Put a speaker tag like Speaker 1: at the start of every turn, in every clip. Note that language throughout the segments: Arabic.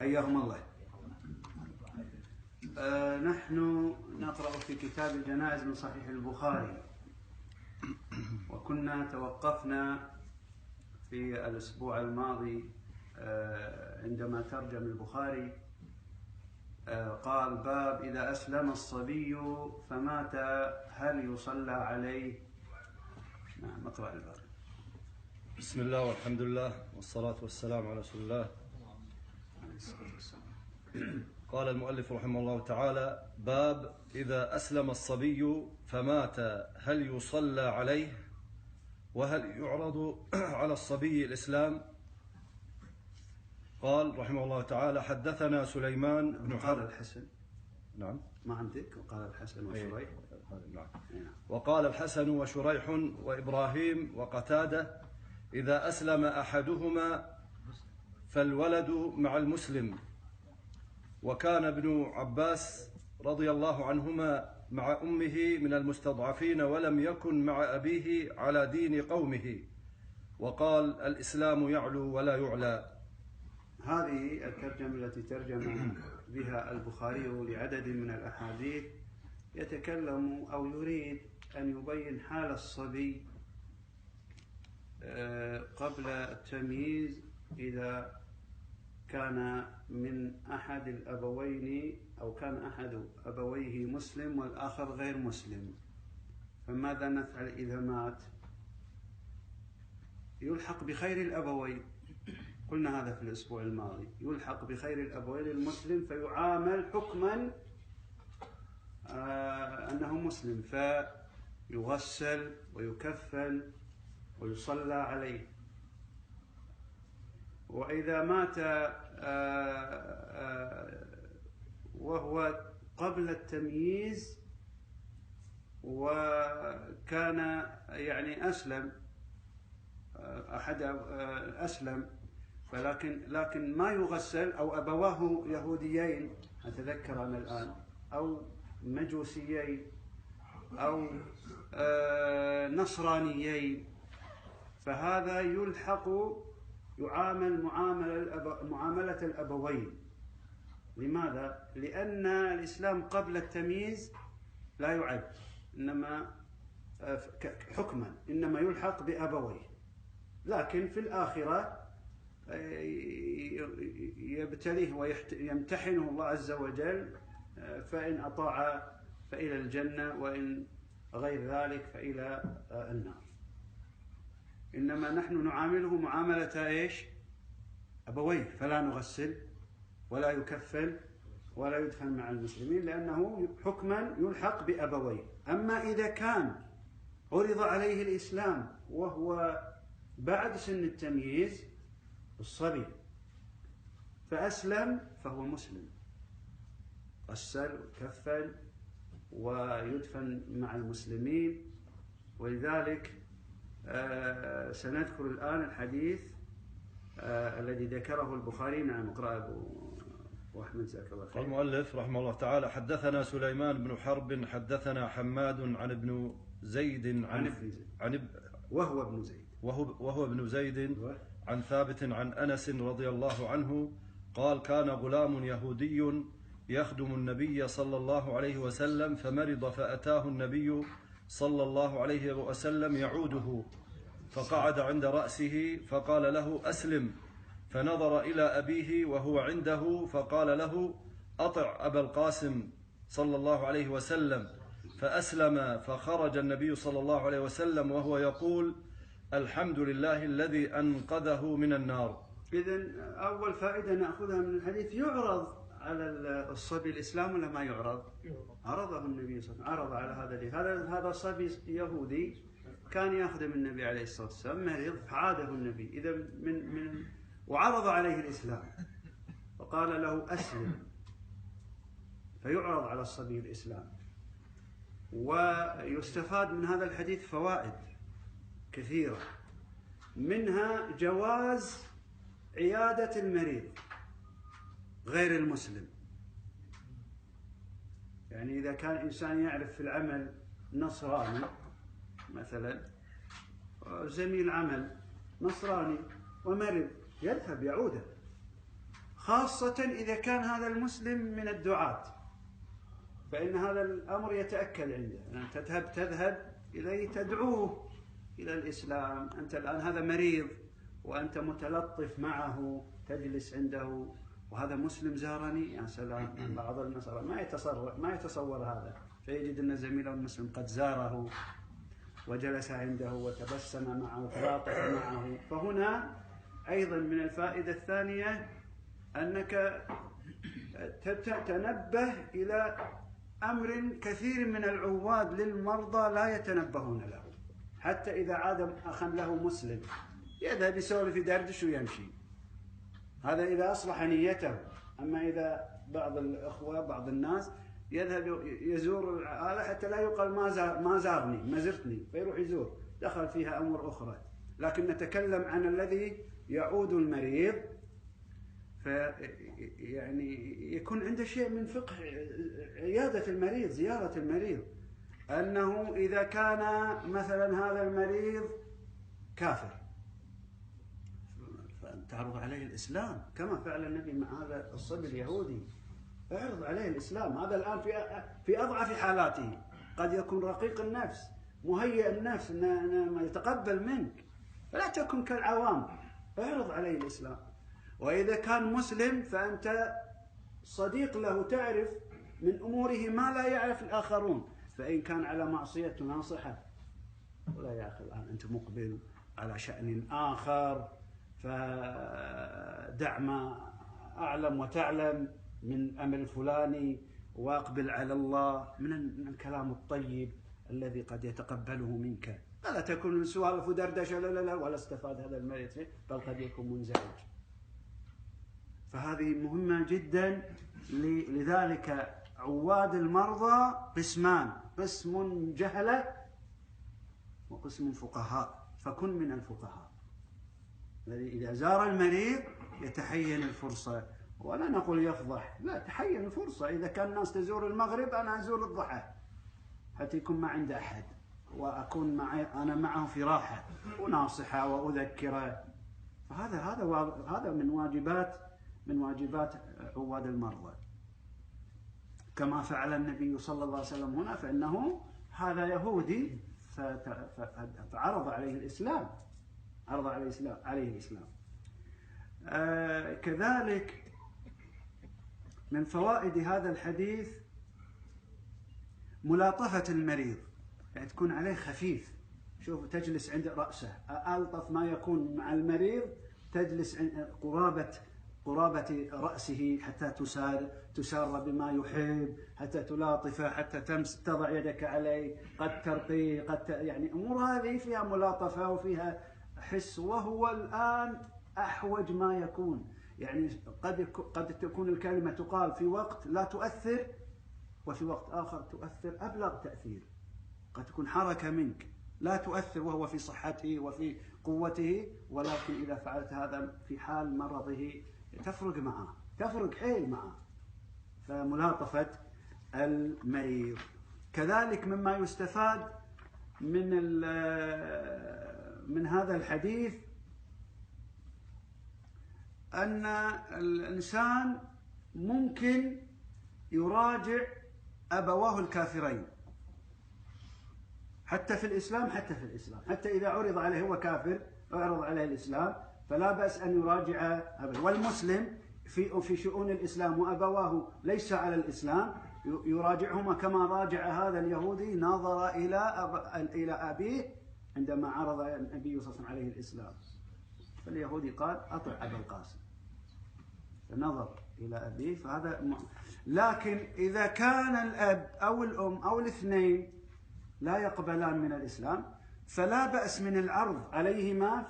Speaker 1: حياهم الله. نحن نقرأ في كتاب الجنائز من صحيح البخاري، وكنا توقفنا في الأسبوع الماضي عندما ترجم البخاري قال: باب إذا أسلم الصبي فمات هل يصلى عليه؟ نعم، اقرأ الباب.
Speaker 2: بسم الله والحمد لله والصلاة والسلام على رسول الله. قال المؤلف رحمه الله تعالى: باب إذا أسلم الصبي فمات هل يصلى عليه وهل يعرض على الصبي الإسلام؟ قال رحمه الله تعالى: حدثنا سليمان بن
Speaker 1: قال الحسن.
Speaker 2: نعم،
Speaker 1: ما عندك؟ وقال الحسن وشريح.
Speaker 2: نعم. وقال الحسن وشريح وإبراهيم وقتادة: إذا أسلم أحدهما فالولد مع المسلم. وكان ابن عباس رضي الله عنهما مع أمه من المستضعفين ولم يكن مع أبيه على دين قومه، وقال: الإسلام يعلو ولا يعلى.
Speaker 1: هذه الترجمة التي ترجم بها البخاري لعدد من الأحاديث يتكلم أو يريد أن يبين حال الصبي قبل التمييز إذا كان من أحد الأبوين أو كان أحد أبويه مسلم والآخر غير مسلم. فماذا نفعل إذا مات؟ يلحق بخير الأبوين، قلنا هذا في الأسبوع الماضي، يلحق بخير الأبوين المسلم فيعامل حكما أنه مسلم، فيغسل ويكفن ويصلى عليه. وإذا مات وهو قبل التمييز وكان يعني أسلم، أحد أسلم لكن ما يغسل، أو أبواه يهوديين أتذكر أنا الآن، أو مجوسيين أو نصرانيين، فهذا يلحق يعامل معاملة الأبوين. لماذا؟ لأن الإسلام قبل التمييز لا يعد إنما حكما، إنما يلحق بأبويه، لكن في الآخرة يبتليه ويمتحنه الله عز وجل، فإن أطاع فإلى الجنة، وإن غير ذلك فإلى النار. إنما نحن نعامله معاملة إيش؟ أبويه، فلا نغسل ولا يكفن ولا يدفن مع المسلمين، لأنه حكما يلحق بأبويه. أما إذا كان عرض عليه الإسلام وهو بعد سن التمييز الصبي فأسلم فهو مسلم، غسل وكفن ويدفن مع المسلمين. ولذلك سنذكر الآن الحديث الذي ذكره البخاري. نعم، اقرأ أبو أحمد، جزاك الله خير.
Speaker 2: قال المؤلف رحمه الله تعالى: حدثنا سليمان بن حرب حدثنا حماد عن ابن زيد
Speaker 1: وهو ابن زيد
Speaker 2: وهو ابن زيد عن ثابت عن أنس رضي الله عنه قال: كان غلام يهودي يخدم النبي صلى الله عليه وسلم فمرض، فأتاه النبي صلى الله عليه وسلم يعوده، فقعد عند رأسه فقال له: أسلم. فنظر إلى أبيه وهو عنده فقال له: أطع أبا القاسم صلى الله عليه وسلم. فأسلم، فخرج النبي صلى الله عليه وسلم وهو يقول: الحمد لله الذي أنقذه من النار.
Speaker 1: إذن أول فائدة نأخذها من الحديث: يعرض على الصبي الإسلام ولا ما يعرض؟ عرضه النبي صلى الله عليه وسلم، عرض على هذا صبي يهودي كان يخدم النبي عليه الصلاة والسلام، مريض فعاده النبي إذا من وعرض عليه الإسلام فقال له: أسلم. فيعرض على الصبي الإسلام. ويستفاد من هذا الحديث فوائد كثيرة، منها جواز عيادة المريض غير المسلم. يعني إذا كان إنسان يعرف في العمل نصراني مثلا، زميل عمل نصراني ومرض، يذهب يعوده خاصة إذا كان هذا المسلم من الدعاة، فإن هذا الأمر يتأكد عنده. أنت تذهب إليه تدعوه إلى الإسلام، أنت الآن هذا مريض وأنت متلطف معه، تجلس عنده، وهذا مسلم زارني، يا سلام. بعض النصارى ما يتصور هذا، فيجد أن زميله المسلم قد زاره وجلس عنده وتبسم معه وتلاطف معه. فهنا أيضا من الفائدة الثانية أنك تتنبه إلى أمر كثير من العواد للمرضى لا يتنبهون له، حتى إذا عاد أخا له مسلم يذهب يسولف يدردش ويمشي، هذا إذا أصلح نيته. أما إذا بعض الأخوة بعض الناس يذهب يزور هذا حتى لا يقال ما زارني ما زرتني، فيروح يزور، دخل فيها أمور أخرى. لكن نتكلم عن الذي يعود المريض، يعني يكون عنده شيء من فقه عيادة المريض، زيارة المريض، أنه إذا كان مثلا هذا المريض كافر تعرض عليه الإسلام كما فعل النبي مع هذا الصبي اليهودي، اعرض عليه الإسلام. هذا الآن في أضعف حالاته، قد يكون رقيق النفس مهيئ النفس أنه يتقبل منك، فلا تكن كالعوام، اعرض عليه الإسلام. وإذا كان مسلم فأنت صديق له، تعرف من أموره ما لا يعرف الآخرون، فإن كان على معصية تناصحه، ولا يا أخي الآن أنت مقبل على شأن آخر، فدع ما أعلم وتعلم من أمر الفلاني واقبل على الله من الكلام الطيب الذي قد يتقبله منك. فلا تكون سوالف ودردشة، لا ولا استفاد هذا المريض فيه، بل قد يكون منزعج. فهذه مهمة جدا. لذلك عواد المرضى قسمان، قسم جهلة وقسم فقهاء، فكن من الفقهاء الذي إذا زار المريض يتحين الفرصة، ولا نقول يفضح، لا، تحين الفرصة. إذا كان الناس تزور المغرب أنا أزور الضحى حتى يكون ما عنده أحد، وأكون أنا معه في راحة، وناصحه وأذكره. فهذا من واجبات عواد المرضى، كما فعل النبي صلى الله عليه وسلم هنا، فإنه هذا يهودي فعرض عليه الإسلام، عرض عليه الإسلام. كذلك من فوائد هذا الحديث ملاطفة المريض، يعني تكون عليه خفيف. شوف، تجلس عند رأسه، ألطف ما يكون مع المريض، تجلس عند قرابة رأسه حتى تسار بما يحب، حتى تلاطفه، حتى تضع يدك عليه، قد ترقيه، يعني أمور هذه فيها ملاطفة وفيها حس. وهو الآن أحوج ما يكون، يعني قد تكون الكلمة تقال في وقت لا تؤثر، وفي وقت آخر تؤثر أبلغ تأثير. قد تكون حركة منك لا تؤثر وهو في صحته وفي قوته، ولكن إذا فعلت هذا في حال مرضه تفرق حيل معه. فملاطفة المريض. كذلك مما يستفاد من هذا الحديث أن الإنسان ممكن يراجع أبواه الكافرين حتى في الإسلام، حتى إذا عرض عليه هو كافر وعرض عليه الإسلام، فلا بأس أن يراجع أبوه. والمسلم في شؤون الإسلام وأبواه ليس على الإسلام يراجعهما كما راجع هذا اليهودي، نظر إلى أبيه عندما عرض النبي صلى الله عليه وسلم عليه الإسلام، فاليهودي قال أطع أبا القاسم، فنظر إلى أبيه. لكن إذا كان الأب أو الأم أو الاثنين لا يقبلان من الإسلام، فلا بأس من العرض عليهما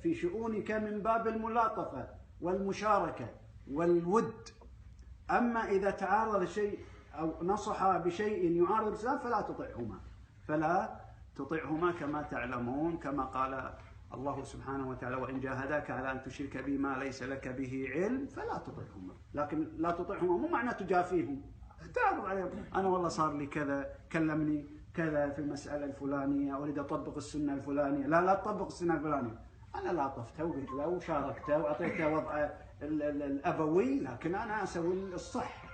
Speaker 1: في شؤونك من باب الملاطفة والمشاركة والود. أما إذا تعارض شيء أو نصح بشيء يعارض الإسلام فلا تطعهما كما تعلمون، كما قال الله سبحانه وتعالى: وإن جاهداك على أن تشرك بي ما ليس لك به علم فلا تطعهما. لكن لا تطعهما مو معنى تجافيهم، تعرض عليهم، أنا والله صار لي كذا، كلمني كذا في المسألة الفلانية، أريد أطبق السنة الفلانية، لا تطبق السنة الفلانية. أنا لاطفته وقلت له وشاركته وأعطيته وضع الأبوي، لكن أنا أسوي الصح،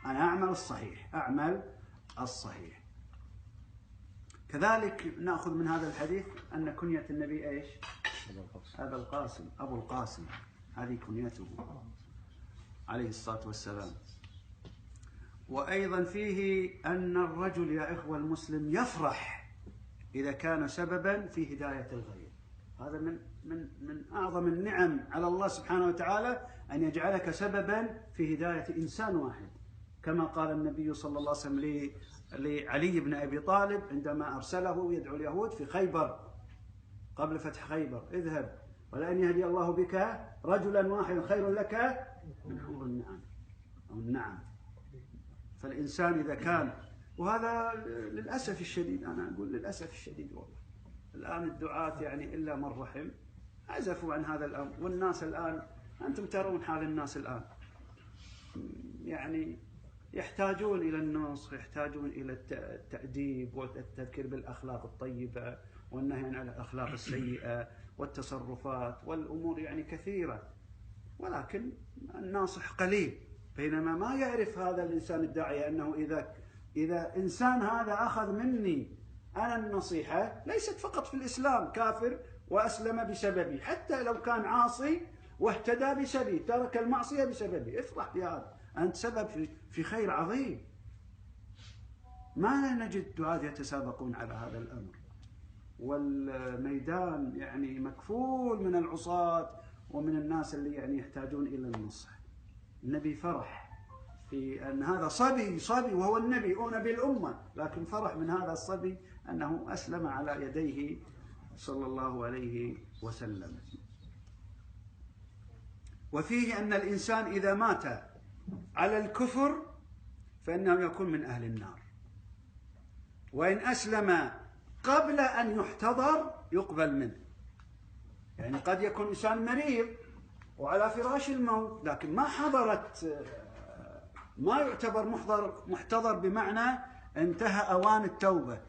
Speaker 1: أنا أعمل الصحيح، أعمل الصحيح. كذلك نأخذ من هذا الحديث أن كنية النبي إيش؟ هذا القاسم، أبو القاسم، هذه كنيته عليه الصلاة والسلام. وأيضا فيه أن الرجل يا إخوة المسلم يفرح إذا كان سببا في هداية الغير. هذا من أعظم النعم على الله سبحانه وتعالى، أن يجعلك سببا في هداية إنسان واحد، كما قال النبي صلى الله عليه وسلم لعلي بن أبي طالب عندما أرسله يدعو اليهود في خيبر قبل فتح خيبر: اذهب ولأن يهدي الله بك رجلا واحدا خير لك من حمر النعم أو النعم. فالإنسان إذا كان، وهذا للأسف الشديد، أنا أقول للأسف الشديد والله، الآن الدعاة يعني إلا من رحم عزفوا عن هذا الأمر. والناس الآن، أنتم ترون حال الناس الآن، يعني يحتاجون إلى النصح، يحتاجون إلى التأديب والتذكير بالأخلاق الطيبة والنهي عن الأخلاق السيئة والتصرفات والأمور يعني كثيرة، ولكن الناصح قليل. بينما ما يعرف هذا الإنسان الداعية أنه إذا إنسان هذا أخذ مني أنا النصيحة، ليست فقط في الإسلام، كافر وأسلم بسببي، حتى لو كان عاصي واهتدى بسببي، ترك المعصية بسببي، افرح بهذا، أنت سبب في خير عظيم. ما نجد دعاة يتسابقون على هذا الأمر، والميدان يعني مكفول من العصاة ومن الناس اللي يعني يحتاجون إلى النصح. النبي فرح في أن هذا صبي وهو النبي ونبي الأمة، لكن فرح من هذا الصبي أنه أسلم على يديه صلى الله عليه وسلم. وفيه أن الإنسان إذا مات على الكفر فإنه يكون من أهل النار، وإن أسلم قبل أن يحتضر يقبل منه. يعني قد يكون إنسان مريض وعلى فراش الموت، لكن ما حضرت، ما يعتبر محتضر، بمعنى انتهى أوان التوبة.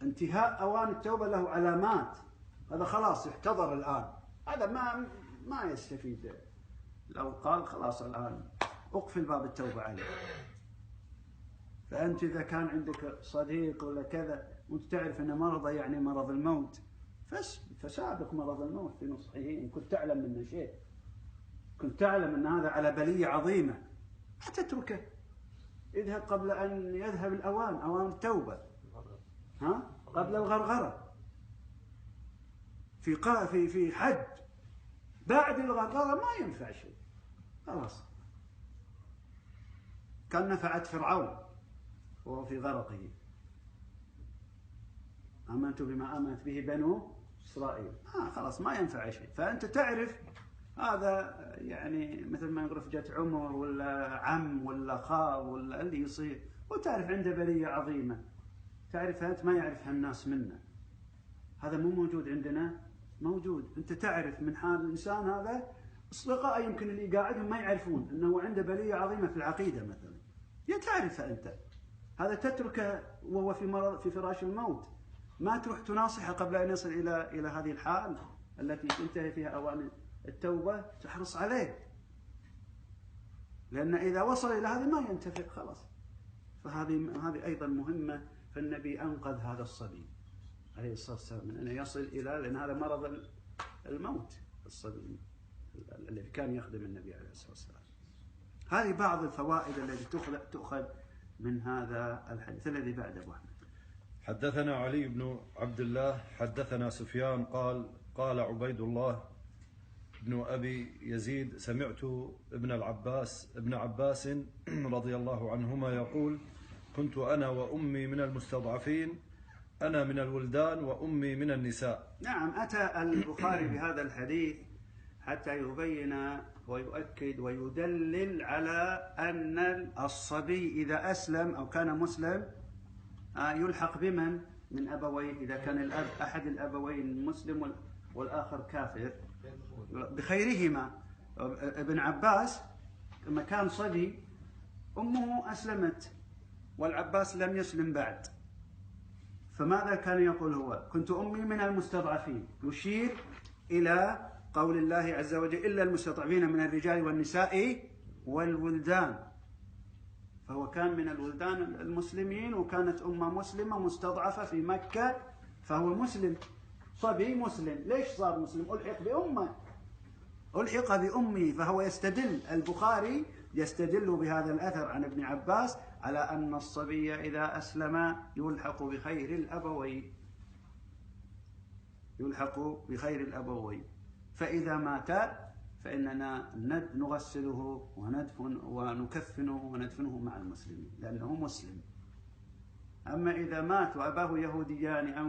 Speaker 1: انتهاء أوان التوبة له علامات، هذا خلاص يحتضر الآن، هذا ما يستفيد. لو قال خلاص الآن أقفل باب التوبة عليه. فأنت إذا كان عندك صديق ولا كذا وأنت تعرف أن مرضه يعني مرض الموت، فسابق مرض الموت في نصحه، إن كنت تعلم منه شيء، كنت تعلم أن هذا على بلية عظيمة، لا تتركه، اذهب قبل أن يذهب الأوان، أوان التوبة، قبل الغرغرة. في حد بعد الغرغرة ما ينفع شيء، خلاص. كان نفعت فرعون وهو في غرقه: آمنت بما آمنت به بنو إسرائيل. خلاص ما ينفع شيء. فأنت تعرف هذا، يعني مثل ما يقول رفجة عمر ولا عم ولا خال ولا اللي يصير، وتعرف عنده بلية عظيمة، تعرف أنت ما يعرفها الناس منا. هذا مو موجود عندنا، موجود. أنت تعرف من حال الإنسان هذا، أصدقاء يمكن اللي قاعدهم ما يعرفون أنه عنده بلية عظيمة في العقيدة مثلا، تعرفها أنت. هذا تتركه وهو في مرض، في فراش الموت، ما تروح تناصحه قبل أن يصل إلى هذه الحال التي تنتهي فيها أوان التوبة، تحرص عليه، لأن إذا وصل إلى هذه ما ينتفع خلاص. فهذه أيضا مهمة. فالنبي أنقذ هذا الصبي عليه الصلاة والسلام من أن يصل إلى، لأن هذا مرض الموت، الصبي الذي كان يخدم النبي عليه الصلاة والسلام. هذه بعض الفوائد التي تؤخذ من هذا الحديث. الذي بعده أبو أحمد.
Speaker 2: حدثنا علي بن عبد الله حدثنا سفيان قال عبيد الله بن أبي يزيد: سمعت ابن عباس رضي الله عنهما يقول: كنت أنا وأمي من المستضعفين، أنا من الولدان وأمي من النساء.
Speaker 1: نعم، أتى البخاري بهذا الحديث حتى يبين ويؤكد ويدلل على أن الصبي إذا أسلم أو كان مسلم يلحق بمن من أبويه، إذا كان الأب أحد الأبوين مسلم والآخر كافر، بخيرهما. ابن عباس لما كان صبي أمه أسلمت والعباس لم يسلم بعد، فماذا كان يقول هو؟ كنت أمي من المستضعفين، يشير إلى قول الله عز وجل إلا المستضعفين من الرجال والنساء والولدان، فهو كان من الولدان المسلمين، وكانت أمة مسلمة مستضعفة في مكة، فهو مسلم، صبي مسلم. ليش صار مسلم؟ ألحق بأمه، ألحق بأمه. فهو يستدل، البخاري يستدل بهذا الأثر عن ابن عباس على أن الصبي إذا أسلم يلحق بخير الأبوين، يلحق بخير الأبوين. فإذا مات فإننا نغسله ونكفنه وندفنه مع المسلمين لأنه مسلم. أما إذا مات وأباه يهوديان أو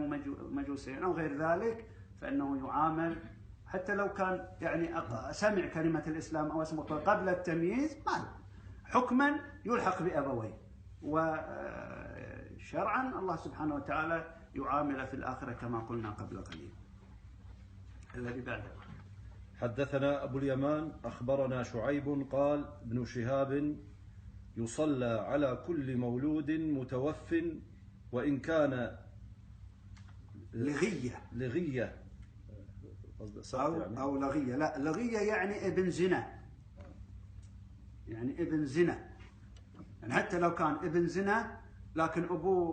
Speaker 1: مجوسيان أو غير ذلك فإنه يعامل حتى لو كان يعني سمع كلمة الإسلام أو اسمه قبل التمييز، ما حكما يلحق بأبويه، وشرعا الله سبحانه وتعالى يعامل في الآخرة كما قلنا قبل قليل. الذي بعده.
Speaker 2: حدثنا أبو اليمان أخبرنا شعيب قال ابن شهاب يصلى على كل مولود متوف وإن كان لغية
Speaker 1: أو لغية. لا، لغية يعني ابن زنا، يعني ابن زنا، يعني حتى لو كان ابن زنا لكن أبوه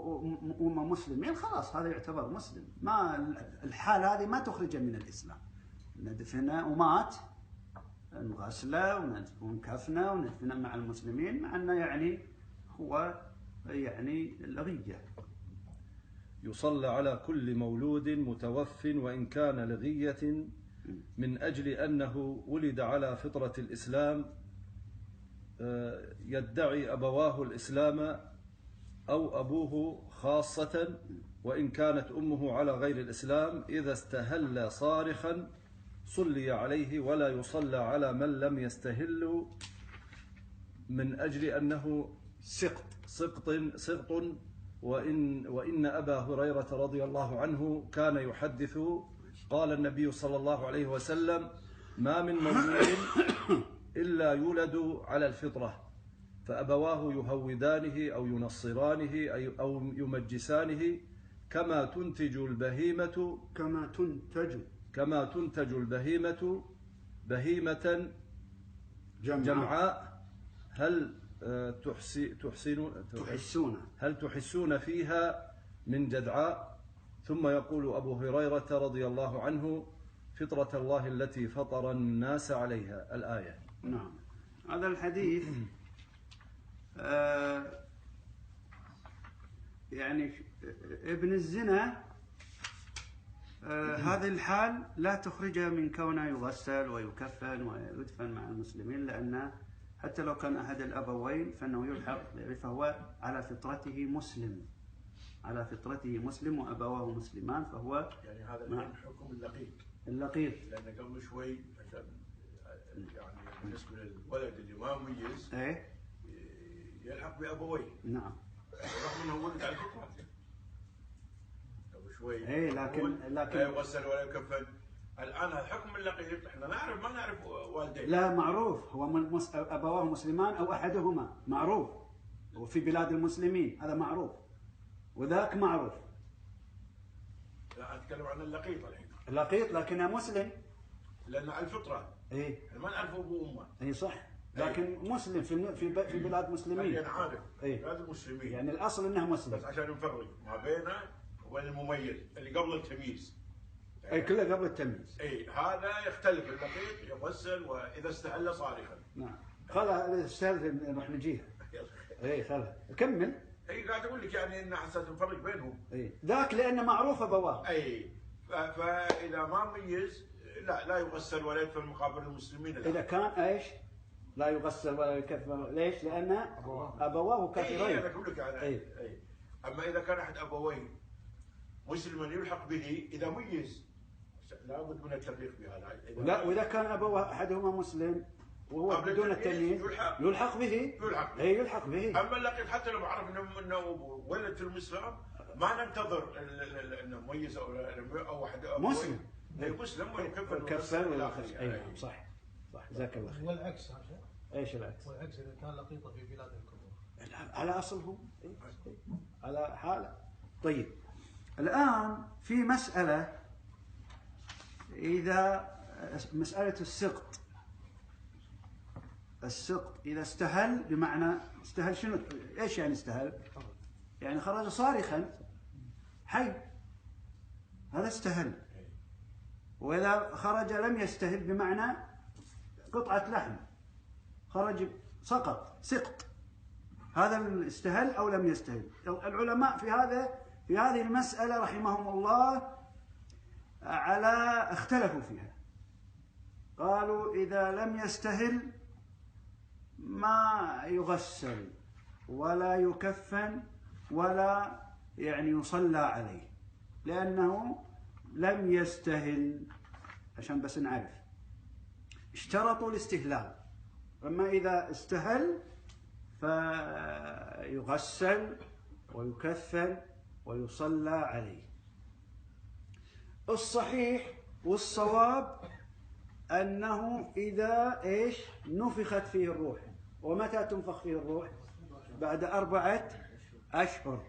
Speaker 1: وأمه مسلمين خلاص هذا يعتبر مسلم. ما الحال هذه ما تخرجه من الإسلام. ندفنه ومات نغسله ونكفنه وندفنه مع المسلمين، مع أنه يعني هو يعني لغية.
Speaker 2: يصلى على كل مولود متوف وإن كان لغية من أجل أنه ولد على فطرة الإسلام يدعي أبواه الإسلام أو أبوه خاصة، وإن كانت أمه على غير الإسلام إذا استهل صارخا صلي عليه ولا يصلى على من لم يستهل من أجل أنه سقط. وإن أبا هريرة رضي الله عنه كان يحدث قال النبي صلى الله عليه وسلم ما من مولود إلا يولد على الفطرة فأبواه يهودانه أو ينصرانه أو يمجسانه كما تنتج البهيمة بهيمة جمعاء هل تحسون فيها من جدعاء. ثم يقول أبو هريرة رضي الله عنه فطرة الله التي فطر الناس عليها الآية.
Speaker 1: نعم. هذا الحديث يعني ابن الزنا هذه الحال لا تخرجه من كونه يغسل ويكفن ويدفن مع المسلمين، لأن حتى لو كان أحد الأبوين فإنه يلحق، فهو على فطرته مسلم، على فطرته مسلم وأبواه مسلمان، فهو
Speaker 3: يعني هذا من حكم
Speaker 1: اللقيط.
Speaker 3: لأن قبل شوي يعني بالنسبة للولد اللي ما ميز يلحق بأبويه.
Speaker 1: نعم.
Speaker 3: رغم أنه ولد على الفطرة قبل شوي.
Speaker 1: لكن
Speaker 3: لا يغسل ولا يكفن. الآن حكم اللقيط احنا ما نعرف والديه.
Speaker 1: لا، معروف هو أبواه مسلمان أو أحدهما، معروف، وفي بلاد المسلمين هذا معروف، وذاك معروف.
Speaker 3: لا أتكلم عن اللقيط الحين.
Speaker 1: اللقيط لكنه مسلم.
Speaker 3: لأن على الفطرة. احنا ما نعرف أبوه وأمه.
Speaker 1: صح. لكن مسلم في بلاد مسلمين.
Speaker 3: أنا عارف. بلاد المسلمين.
Speaker 1: يعني الأصل إنه مسلم.
Speaker 3: بس عشان نفرق ما بينه وبين المميز اللي قبل التمييز.
Speaker 1: كله قبل التمييز.
Speaker 3: هذا يختلف. اللقيط يغسل وإذا استهل صارخا.
Speaker 1: نعم. خلها السالفة نروح نجيها. خلها كمل.
Speaker 3: قاعد أقول لك يعني إن حساس نفرق بينهم.
Speaker 1: ذاك لأنه معروف أبواه.
Speaker 3: فإذا ما ميز لا يغسل ولا يدفن مقابر المسلمين.
Speaker 1: إذا كان لا يغسل ولا يكفن. ليش؟ لأن أبواه كافرين.
Speaker 3: أنا أقول لك أما إذا كان أحد أبوين مسلما يلحق به إذا ميز لابد من التفريق بهذا.
Speaker 1: لا، وإذا كان أبوه أحدهما مسلم وهو بدون التمييز يلحق به.
Speaker 3: أما اللقيط حتى لو عرف إنه ولد في الإسلام ما ننتظر إنه مميز أو أحد
Speaker 1: مسلم.
Speaker 3: مسلم
Speaker 1: ويكفر ولا صح. جزاك الله خير.
Speaker 4: والعكس
Speaker 1: ايش العكس؟
Speaker 4: والعكس اذا كان لقيطه في بلاد الكفر
Speaker 1: على اصلهم على حاله. طيب الان في مساله، اذا مسألة السقط. السقط إذا استهل، بمعنى استهل شنو؟ إيش يعني استهل؟ يعني خرج صارخا حي، هذا استهل. وإذا خرج لم يستهل بمعنى قطعة لحم، خرج سقط، هذا استهل أو لم يستهل. العلماء في هذه المسألة رحمهم الله اختلفوا فيها. قالوا إذا لم يستهل ما يغسل ولا يكفن ولا يعني يصلى عليه، لأنه لم يستهل. عشان بس نعرف، اشترطوا الاستهلال. أما إذا استهل فيغسل ويكفن ويصلى عليه. الصحيح والصواب أنه إذا نفخت فيه الروح. ومتى تنفخ فيه الروح؟ بعد 4 أشهر.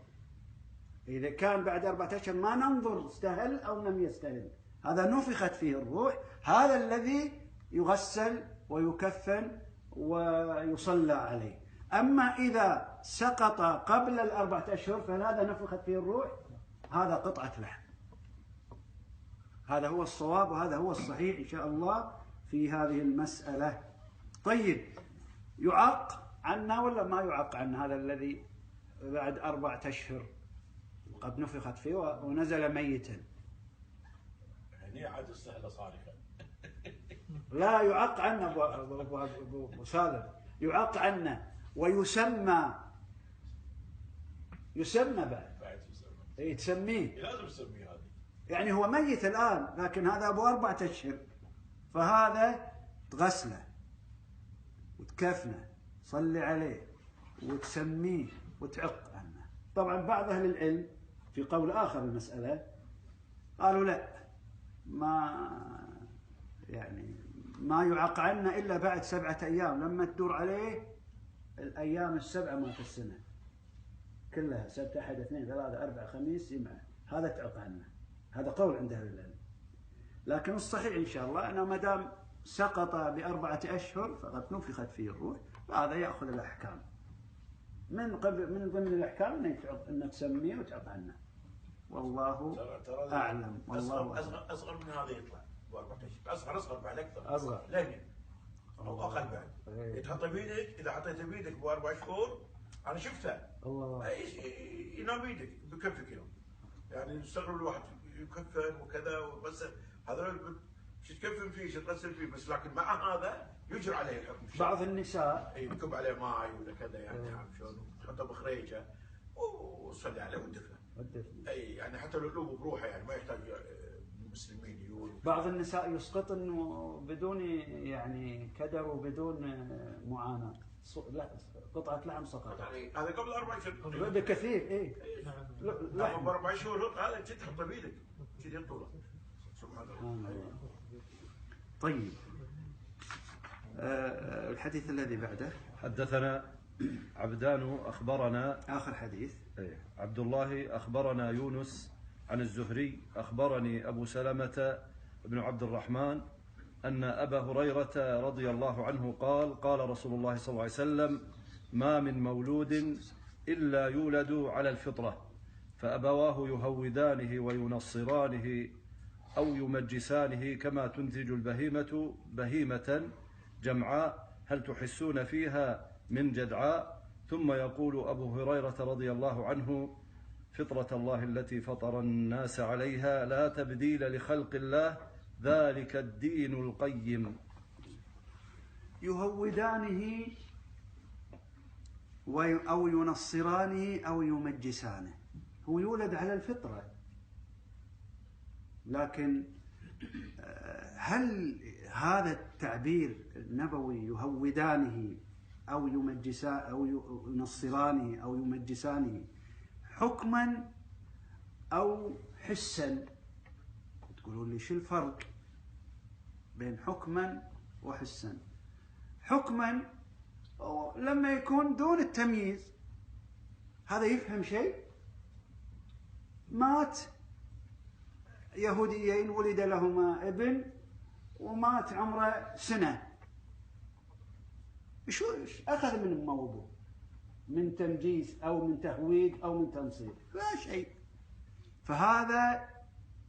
Speaker 1: إذا كان بعد 4 أشهر ما ننظر استهل أو لم يستهل، هذا نفخت فيه الروح، هذا الذي يغسل ويكفن ويصلى عليه. أما إذا سقط قبل 4 أشهر فهذا نفخت فيه الروح، هذا قطعة لحم. هذا هو الصواب وهذا هو الصحيح إن شاء الله في هذه المسألة. طيب، يعق عنا ولا ما يعق عنا هذا الذي بعد 4 أشهر قد نفخت فيه ونزل ميتا؟
Speaker 3: يعني عاد السهلة صارخة.
Speaker 1: لا، يعق عنا أبو سالم، يعق عنا ويسمى بعد. تسميه،
Speaker 3: لازم تسميه هذه.
Speaker 1: يعني هو ميت الآن لكن هذا أبو 4 أشهر، فهذا تغسله وتكفنه، تصلي عليه وتسميه وتعق عنه. طبعا بعض أهل العلم في قول آخر المسألة قالوا لا، ما يعق عنا إلا بعد 7 أيام، لما تدور عليه الأيام ال7 مالت السنة كلها، سبت أحد اثنين ثلاثة أربعة خميس جمعة، هذا تعق عنه. هذا قول عند أهل العلم. لكن الصحيح إن شاء الله أنه ما دام سقط ب4 أشهر فقد نفخت فيه الروح، فهذا يأخذ الأحكام. من ضمن الأحكام أن تسميه وتعق عنه. والله أعلم. والله
Speaker 3: أصغر من هذا يطلع ب4 أشهر، أصغر بعد أكثر، لين أو أقل بعد. تحط بيدك، إذا حطيت بيدك ب4 أشهر، أنا شفته
Speaker 1: الله
Speaker 3: ينام بيدك بكفك يوم، يعني يستغرب الواحد يكفن وكذا ويغسل، هذا شو تكفن فيه شو تغسل فيه، بس لكن مع هذا يجرى عليه الحكم.
Speaker 1: بعض النساء
Speaker 3: يكب عليه ماء ولا كذا، يعني عارف شلون، تحطه بخريجه وتصلي عليه وتدفنه. اي يعني حتى لو بروحه، يعني ما يحتاج المسلمين يقولوا.
Speaker 1: بعض النساء يسقطن بدون يعني كدر وبدون معاناة، قطعة لحم سقطت.
Speaker 3: يعني هذا قبل 4 أشهر
Speaker 1: بكثير.
Speaker 3: لا ب4 أشهر هذا تحط بيدك كذا طوله. سبحان الله.
Speaker 1: طيب، الحديث الذي بعده.
Speaker 2: حدثنا عبدان أخبرنا،
Speaker 1: آخر حديث.
Speaker 2: عبد الله أخبرنا يونس عن الزهري أخبرني أبو سلمة بن عبد الرحمن أن أبا هريرة رضي الله عنه قال: قال رسول الله صلى الله عليه وسلم: ما من مولود إلا يولد على الفطرة، فأبواه يهودانه وينصرانه أو يمجسانه كما تنتج البهيمة بهيمة جمعاء هل تحسون فيها من جدعاء. ثم يقول أبو هريرة رضي الله عنه: فطرة الله التي فطر الناس عليها لا تبديل لخلق الله ذلك الدين القيم.
Speaker 1: يهودانه أو ينصرانه أو يمجسانه، هو يولد على الفطرة، لكن هل هذا التعبير النبوي يهودانه أو يمجسانه أو ينصرانه أو يمجسانه حكما أو حسا؟ تقولون لي شو الفرق بين حكما وحسا؟ حكما لما يكون دون التمييز، هذا يفهم شيء. مات يهوديين ولد لهما ابن ومات عمره سنة، شو أخذ من أمه وأبوه من تمجيس أو من تهويد أو من تنصير؟ لا شيء. فهذا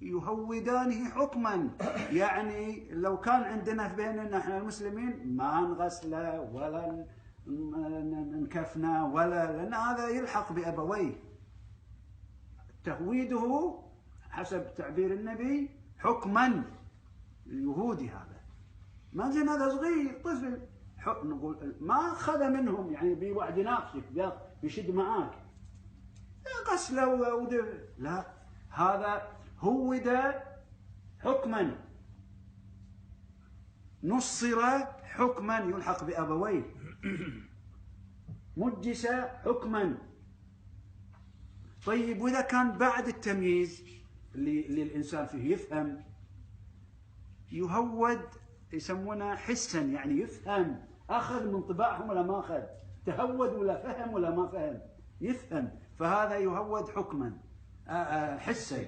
Speaker 1: يهودانه حكما، يعني لو كان عندنا بيننا احنا المسلمين ما نغسله ولا نكفنه ولا، لأن هذا يلحق بأبويه. تهويده حسب تعبير النبي حكما اليهودي، هذا ما زين، هذا صغير طفل نقول ما أخذ منهم، يعني بواحد يناقشك بيشد معاك غسله ودفن، لا، هذا هود حكما، نصر حكما يلحق بأبويه، مجس حكما. طيب وإذا كان بعد التمييز اللي الإنسان فيه يفهم، يهود يسمونه حسا، يعني يفهم، أخذ من طباعهم ولا ما أخذ، تهود ولا فهم ولا ما فهم، يفهم، فهذا يهود حكما حسا،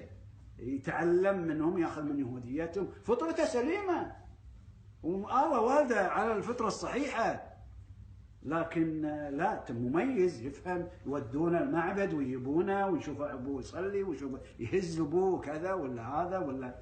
Speaker 1: يتعلم منهم، يأخذ من يهوديتهم، فطرته سليمة والله والده على الفطرة الصحيحة، لكن لا، مميز يفهم، يودونه المعبد ويجيبونه ويشوف أبوه يصلي ويشوف يهز أبوه كذا ولا هذا ولا